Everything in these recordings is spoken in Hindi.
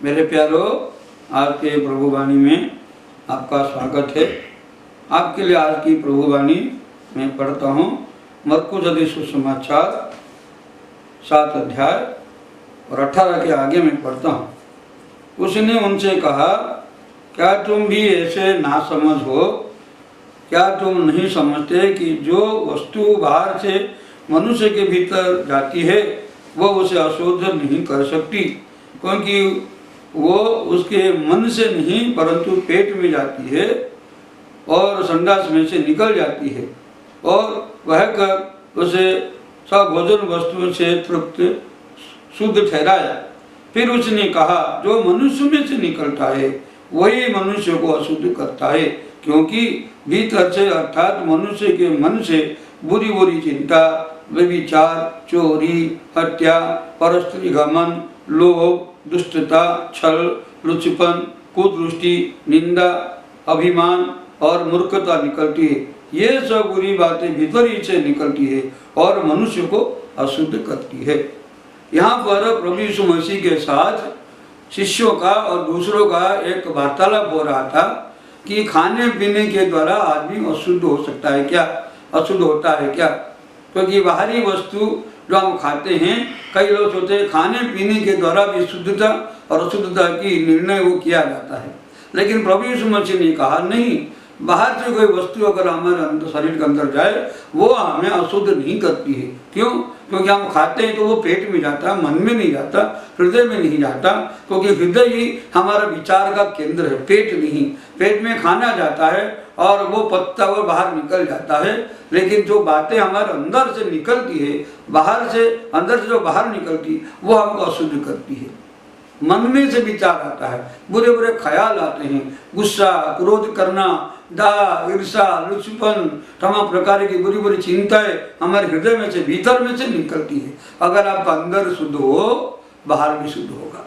मेरे प्यारों, आज के प्रभु वाणी में आपका स्वागत है। आपके लिए आज की प्रभु वाणी मैं पढ़ता हूँ। मरकुस आदि सुसमाचार 7 अध्याय और 18 के आगे मैं पढ़ता हूँ। उसने उनसे कहा, क्या तुम भी ऐसे नासमझ हो? क्या तुम नहीं समझते कि जो वस्तु बाहर से मनुष्य के भीतर जाती है वह उसे अशुद्ध नहीं कर सकती, क्योंकि वो उसके मन से नहीं परंतु पेट में जाती है और संडास में से निकल जाती है, और वह कर उसे सब भोजन वस्तुओं से तृप्त शुद्ध ठहराया। फिर उसने कहा, जो मनुष्य में से निकलता है वही मनुष्य को अशुद्ध करता है, क्योंकि भीतर से अर्थात मनुष्य के मन से बुरी बुरी चिंता, व्यभिचार, चोरी, हत्या, परस्त्री घमन, लोभ, दुष्टता, छल, लुचपन, कुदृष्टि, निंदा, अभिमान और मूर्खता निकलती है। ये सब बुरी बातें भीतर ही से निकलती है और मनुष्य को अशुद्ध करती है। यहाँ पर प्रभु यीशु मसीह के साथ शिष्यों का और दूसरों का एक वार्तालाप हो रहा था कि खाने पीने के द्वारा आदमी अशुद्ध हो सकता है क्या, अशुद्ध होता है क्या? क्योंकि बाहरी वस्तु जो हम खाते हैं, कई लोग सोचते हैं खाने पीने के द्वारा भी शुद्धता और अशुद्धता की निर्णय वो किया जाता है। लेकिन प्रभु यीशु मसीह ने कहा, नहीं, बाहर से कोई वस्तु अगर हमारे अंदर शरीर के अंदर जाए वो हमें अशुद्ध नहीं करती है। क्यों? क्योंकि हम खाते हैं तो वो पेट में जाता, मन में नहीं जाता, हृदय में नहीं जाता, क्योंकि हृदय ही हमारा विचार का केंद्र है, पेट नहीं। पेट में खाना जाता है और वो पत्ता वो बाहर निकल जाता है, लेकिन जो बातें हमारे अंदर से निकलती है, बाहर से अंदर से जो बाहर निकलती वो हमको अशुद्ध करती है। मन में से विचार आता है, बुरे बुरे ख्याल आते हैं, गुस्सा, क्रोध करना, दाह, ईर्षा, लुचपन, तमाम प्रकार की बुरी बुरी चिंताएं हमारे हृदय में से, भीतर में से निकलती है। अगर आप अंदर शुद्ध हो, बाहर भी शुद्ध होगा।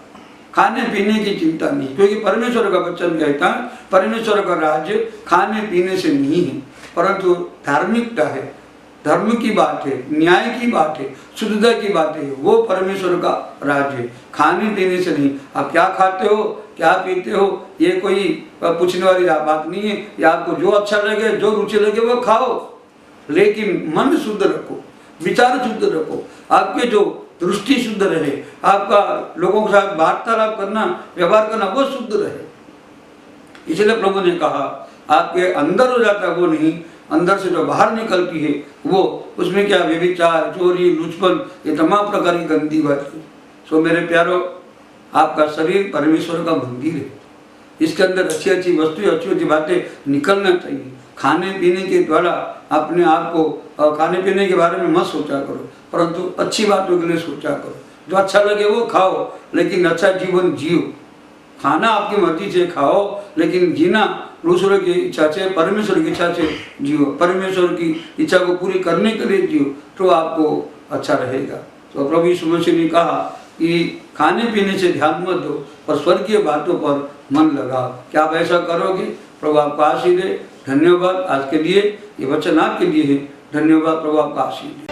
खाने पीने की चिंता नहीं, क्योंकि परमेश्वर का वचन कहता है परमेश्वर का राज्य खाने पीने से नहीं है, परंतु धार्मिकता है, धर्म की बात है, न्याय की बात है, शुद्धता की बात है। वो परमेश्वर का राज्य है, खाने पीने से नहीं। आप क्या खाते हो, क्या पीते हो, ये कोई पूछने वाली बात नहीं है। ये आपको जो अच्छा लगे, जो रुचि लगे वो खाओ, लेकिन मन शुद्ध रखो, विचार शुद्ध रखो, आपके जो दृष्टि शुद्ध रहे, आपका लोगों के साथ वार्तालाप करना, व्यवहार करना वो शुद्ध रहे। इसलिए प्रभु ने कहा, आपके अंदर हो जाता है वो नहीं, अंदर से जो बाहर निकलती है वो, उसमें क्या व्यभिचार, चोरी, लुचपन, ये तमाम प्रकार की गंदी बात है। सो मेरे प्यारों, आपका शरीर परमेश्वर का मंदिर है, इसके अंदर अच्छी अच्छी वस्तुएं, अच्छी अच्छी बातें निकलना चाहिए। खाने पीने के द्वारा अपने आप को, खाने पीने के बारे में मत सोचा करो, परंतु अच्छी बातों के लिए सोचा करो। जो अच्छा लगे वो खाओ, लेकिन अच्छा जीवन जियो। खाना आपकी मर्जी से खाओ, लेकिन जीना दूसरों की इच्छा से, परमेश्वर की इच्छा से जियो, परमेश्वर की इच्छा को पूरी करने के लिए जियो, तो आपको अच्छा रहेगा। तो प्रभु यीशु मसीह ने कहा कि खाने पीने से ध्यान मत दो, पर स्वर्गीय बातों पर मन लगाओ। क्या आप ऐसा करोगे? प्रभु आपको आशीष दे। धन्यवाद आज के लिए, ये वचन आपके लिए है। धन्यवाद, प्रभु आपका आशीष दे।